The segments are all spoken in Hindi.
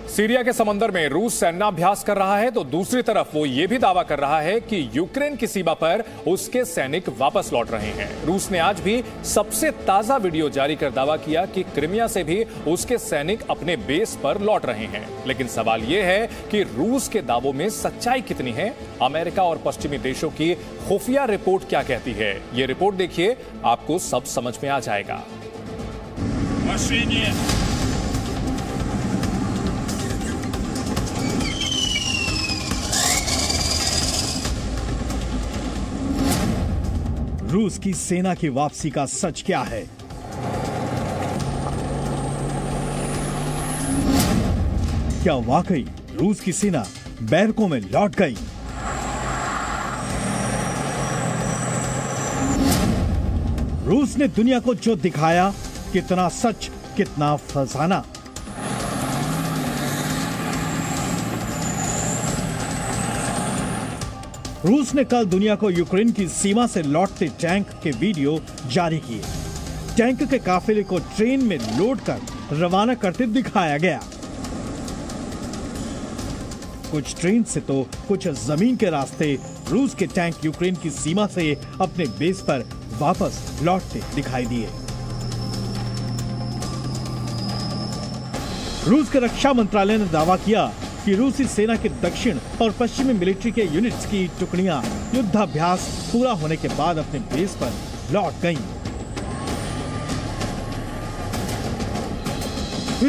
सीरिया के समंदर में रूस सैन्याभ्यास कर रहा है तो दूसरी तरफ वो ये भी दावा कर रहा है कि यूक्रेन की सीमा पर उसके सैनिक वापस लौट रहे हैं। रूस ने आज भी सबसे ताजा वीडियो जारी कर दावा किया कि क्रिमिया से भी उसके सैनिक अपने बेस पर लौट रहे हैं। लेकिन सवाल यह है कि रूस के दावों में सच्चाई कितनी है? अमेरिका और पश्चिमी देशों की खुफिया रिपोर्ट क्या कहती है? ये रिपोर्ट देखिए, आपको सब समझ में आ जाएगा। रूस की सेना की वापसी का सच क्या है? क्या वाकई रूस की सेना बैरकों में लौट गई? रूस ने दुनिया को जो दिखाया, कितना सच कितना फसाना। रूस ने कल दुनिया को यूक्रेन की सीमा से लौटते टैंक के वीडियो जारी किए। टैंक के काफिले को ट्रेन में लोड कर रवाना करते दिखाया गया। कुछ ट्रेन से तो कुछ जमीन के रास्ते रूस के टैंक यूक्रेन की सीमा से अपने बेस पर वापस लौटते दिखाई दिए। रूस के रक्षा मंत्रालय ने दावा किया कि रूसी सेना के दक्षिण और पश्चिमी मिलिट्री के यूनिट्स की टुकड़ियां युद्धाभ्यास पूरा होने के बाद अपने बेस पर लौट गईं।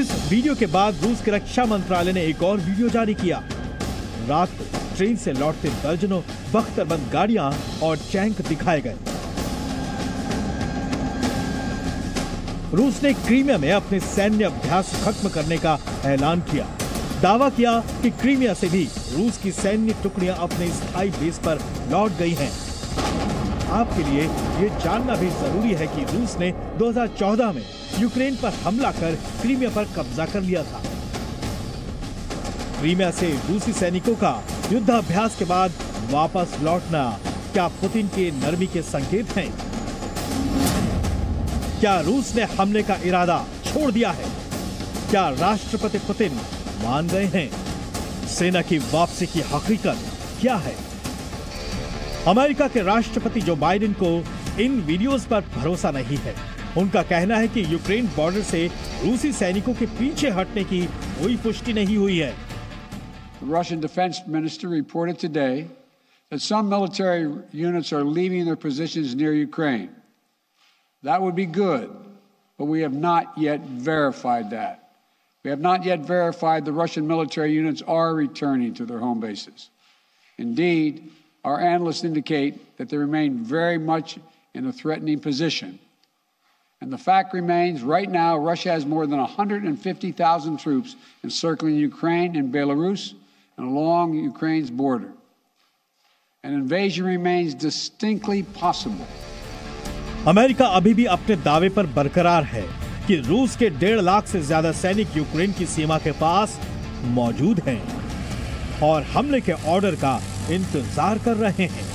इस वीडियो के बाद रूस के रक्षा मंत्रालय ने एक और वीडियो जारी किया। रात को ट्रेन से लौटते दर्जनों बख्तरबंद गाड़ियां और टैंक दिखाए गए। रूस ने क्रीमिया में अपने सैन्य अभ्यास खत्म करने का ऐलान किया। दावा किया कि क्रीमिया से भी रूस की सैन्य टुकड़ियां अपने स्थायी बेस पर लौट गई हैं। आपके लिए ये जानना भी जरूरी है कि रूस ने 2014 में यूक्रेन पर हमला कर क्रीमिया पर कब्जा कर लिया था। क्रीमिया से रूसी सैनिकों का युद्धाभ्यास के बाद वापस लौटना क्या पुतिन के नरमी के संकेत हैं? क्या रूस ने हमले का इरादा छोड़ दिया है? क्या राष्ट्रपति पुतिन मान गए हैं? सेना की वापसी की हकीकत क्या है? अमेरिका के राष्ट्रपति जो बाइडेन को इन वीडियोस पर भरोसा नहीं है। उनका कहना है कि यूक्रेन बॉर्डर से रूसी सैनिकों के पीछे हटने की कोई पुष्टि नहीं हुई है। The Russian defense minister reported today that some military units are leaving their positions near Ukraine. That would be good, but we have not yet verified that. We have not yet verified the Russian military units are returning to their home bases. Indeed, our analysts indicate that they remain very much in a threatening position. And the fact remains, right now, Russia has more than 150,000 troops encircling Ukraine and Belarus and along Ukraine's border. An invasion remains distinctly possible. America अभी भी अपने दावे पर बरकरार है कि रूस के 1.5 लाख से ज्यादा सैनिक यूक्रेन की सीमा के पास मौजूद हैं और हमले के ऑर्डर का इंतजार कर रहे हैं।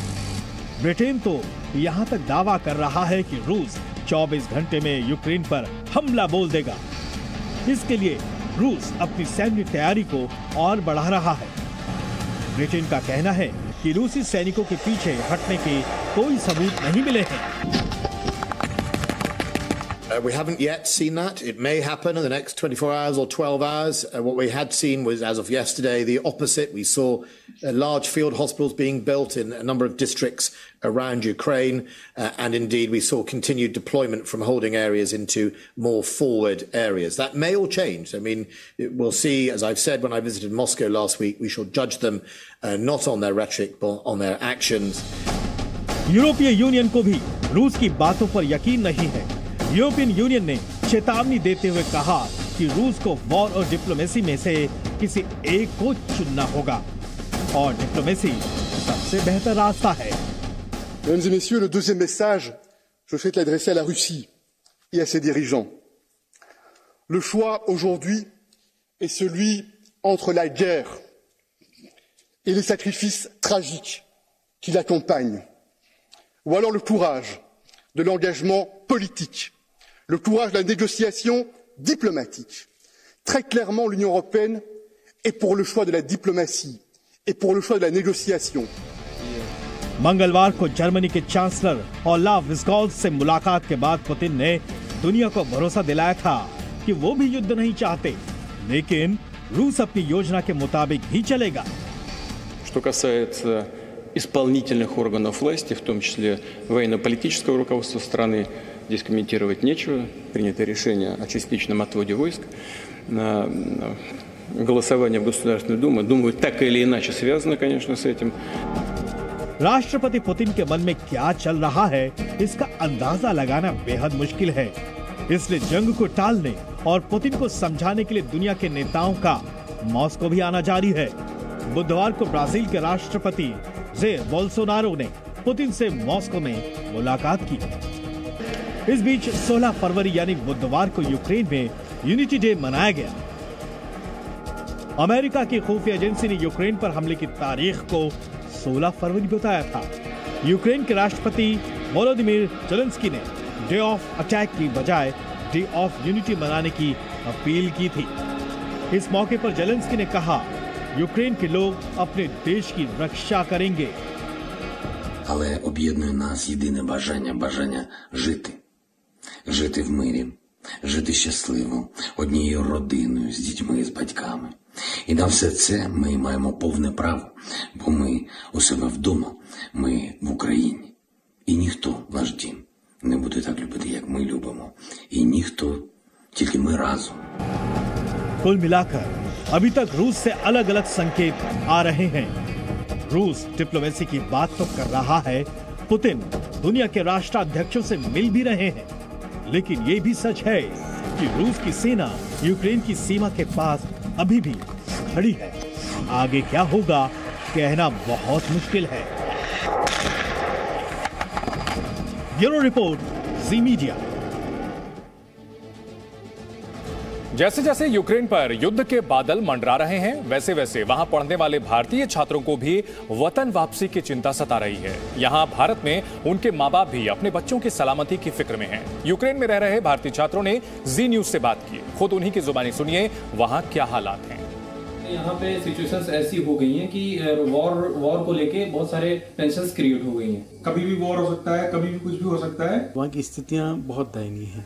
ब्रिटेन तो यहां तक दावा कर रहा है कि रूस 24 घंटे में यूक्रेन पर हमला बोल देगा। इसके लिए रूस अपनी सैन्य तैयारी को और बढ़ा रहा है। ब्रिटेन का कहना है कि रूसी सैनिकों के पीछे हटने के कोई सबूत नहीं मिले हैं। We haven't yet seen that. It may happen in the next 24 hours or 12 hours. What we had seen was, as of yesterday, the opposite. We saw large field hospitals being built in a number of districts around Ukraine. And indeed, we saw continued deployment from holding areas into more forward areas. That may all change. I mean, we'll see, as I've said when I visited Moscow last week, we shall judge them not on their rhetoric, but on their actions. यूरोपीय यूनियन को भी रूस की बातों पर यकीन नहीं है। यूरोपियन यूनियन ने चेतावनी देते हुए कहा कि रूस को वॉर और डिप्लोमेसी में से किसी एक को चुनना होगा और डिप्लोमेसी सबसे बेहतर रास्ता है। Mesdames et messieurs, le deuxième message, je souhaite l'adresser à la Russie et à ses dirigeants. Le choix aujourd'hui est celui entre la guerre et les sacrifices tragiques qui l'accompagnent, ou alors le courage de l'engagement politique, le courage de la négociation diplomatique. Très clairement, l'Union européenne et pour le choix de la diplomatie et pour le choix de la négociation. मंगलवार को जर्मनी के चांसलर ओलाफ स्कॉल्ज से मुलाकात के बाद पुतिन ने दुनिया को भरोसा दिलाया था कि वो भी युद्ध नहीं चाहते, लेकिन रूस अपनी योजना के मुताबिक ही चलेगा। Что касается исполнительных органов власти, в том числе военно-политического руководства страны, здесь комментировать нечего. Принято решение о частичном отводе войск. Голосование в Государственной Думе, думаю, так или иначе связано, конечно, с этим. राष्ट्रपति पुतिन के मन में क्या चल रहा है, इसका अंदाजा लगाना बेहद मुश्किल है। इसलिए जंग को टालने और पुतिन को समझाने के लिए दुनिया के नेताओं का मॉस्को भी आना जारी है। बुधवार को ब्राजील के राष्ट्रपति जेर बोल्सोनारो ने पुतिन से मॉस्को में मुलाकात की। इस बीच 16 फरवरी यानी बुधवार को यूक्रेन में यूनिटी डे मनाया गया। अमेरिका की खुफिया एजेंसी ने यूक्रेन पर हमले की तारीख को 16 फरवरी बताया था। यूक्रेन के राष्ट्रपति वोलोदिमीर जेलेंस्की ने डे ऑफ अटैक की बजाय डे ऑफ यूनिटी मनाने की अपील की थी। इस मौके पर जेलेंस्की ने कहा, यूक्रेन के लोग अपने देश की रक्षा करेंगे। Але об'єднує нас єдине бажання жити в мирі, жити щасливо, однією родиною, з дітьми, з батьками. І на все це ми маємо повне право, бо ми у себе вдома, ми в Україні. І ніхто наш дім не буде так любити, як ми любимо. І ніхто, тільки ми разом. कुल मिलाकर अभी तक रूस से अलग अलग संकेत आ रहे हैं। रूस डिप्लोमेसी की बात तो कर रहा है, पुतिन दुनिया के राष्ट्राध्यक्षों से मिल भी रहे हैं, लेकिन ये भी सच है कि रूस की सेना यूक्रेन की सीमा के पास अभी भी खड़ी है। आगे क्या होगा कहना बहुत मुश्किल है। ब्यूरो रिपोर्ट, जी मीडिया। जैसे जैसे यूक्रेन पर युद्ध के बादल मंडरा रहे हैं, वैसे वैसे वहां पढ़ने वाले भारतीय छात्रों को भी वतन वापसी की चिंता सता रही है। यहां भारत में उनके मां बाप भी अपने बच्चों की सलामती की फिक्र में हैं। यूक्रेन में रह रहे भारतीय छात्रों ने जी न्यूज से बात की। खुद उन्हीं की जुबानी सुनिए, वहां क्या हालात हैं। यहाँ पे सिचुएशंस ऐसी हो गई हैं कि वॉर को लेके बहुत सारे टेंशंस क्रिएट हो गई हैं। कभी भी वॉर हो सकता है, कभी भी कुछ भी हो सकता है। वहाँ की स्थितियाँ बहुत दयनीय हैं।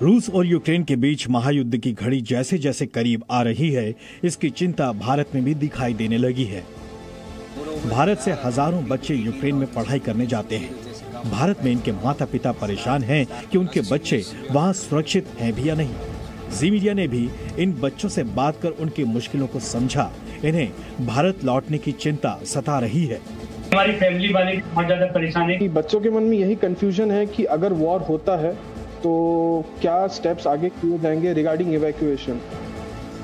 रूस और यूक्रेन के बीच महायुद्ध की घड़ी जैसे जैसे करीब आ रही है, इसकी चिंता भारत में भी दिखाई देने लगी है। भारत से हजारों बच्चे यूक्रेन में पढ़ाई करने जाते हैं। भारत में इनके माता पिता परेशान हैं कि उनके बच्चे वहां सुरक्षित हैं भी या नहीं। जी मीडिया ने भी इन बच्चों से बात कर उनकी मुश्किलों को समझा। इन्हें भारत लौटने की चिंता सता रही है। हमारी फैमिली वाले बहुत ज्यादा परेशान है कि बच्चों के मन में यही कंफ्यूजन है कि अगर वॉर होता है तो क्या स्टेप्स आगे किए जाएंगे रिगार्डिंग इवैक्यूएशन।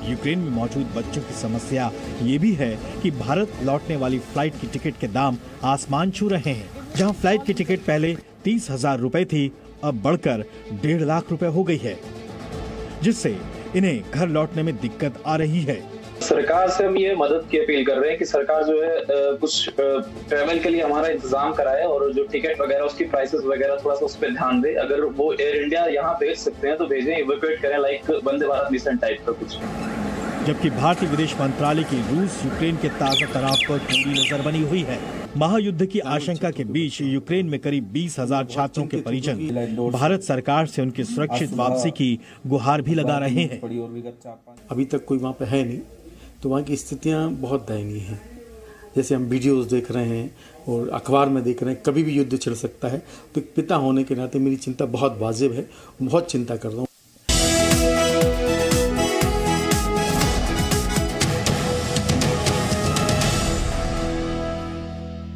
यूक्रेन में मौजूद बच्चों की समस्या ये भी है कि भारत लौटने वाली फ्लाइट की टिकट के दाम आसमान छू रहे हैं। जहां फ्लाइट की टिकट पहले 30,000 रुपए थी, अब बढ़कर 1.5 लाख रुपए हो गई है, जिससे इन्हें घर लौटने में दिक्कत आ रही है। सरकार से हम ये मदद की अपील कर रहे हैं कि सरकार जो है कुछ ट्रैवल के लिए हमारा इंतजाम कराए और जो टिकट वगैरह उसकी प्राइसेस वगैरह थोड़ा सा उस पर ध्यान दे। अगर वो एयर इंडिया यहाँ भेज सकते हैं तो भेजें, इवैक्यूएट करें, like Vande Bharat mission type का कुछ। जबकि भारतीय विदेश मंत्रालय की रूस यूक्रेन के ताजा तनाव पर पूरी नजर बनी हुई है। महायुद्ध की आशंका के बीच यूक्रेन में करीब 20,000 छात्रों के परिजन भारत सरकार से उनकी सुरक्षित वापसी की गुहार भी लगा रहे हैं। अभी तक कोई वहाँ पे है नहीं, तो वहाँ की स्थितियाँ बहुत दयनीय हैं। जैसे हम वीडियोस देख रहे हैं और अखबार में देख रहे हैं, कभी भी युद्ध छिड़ सकता है। तो एक पिता होने के नाते मेरी चिंता बहुत वाजिब है, बहुत चिंता कर रहा हूँ।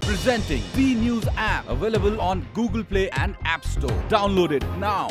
Presenting B News app, available on Google Play and App Store. Download it now.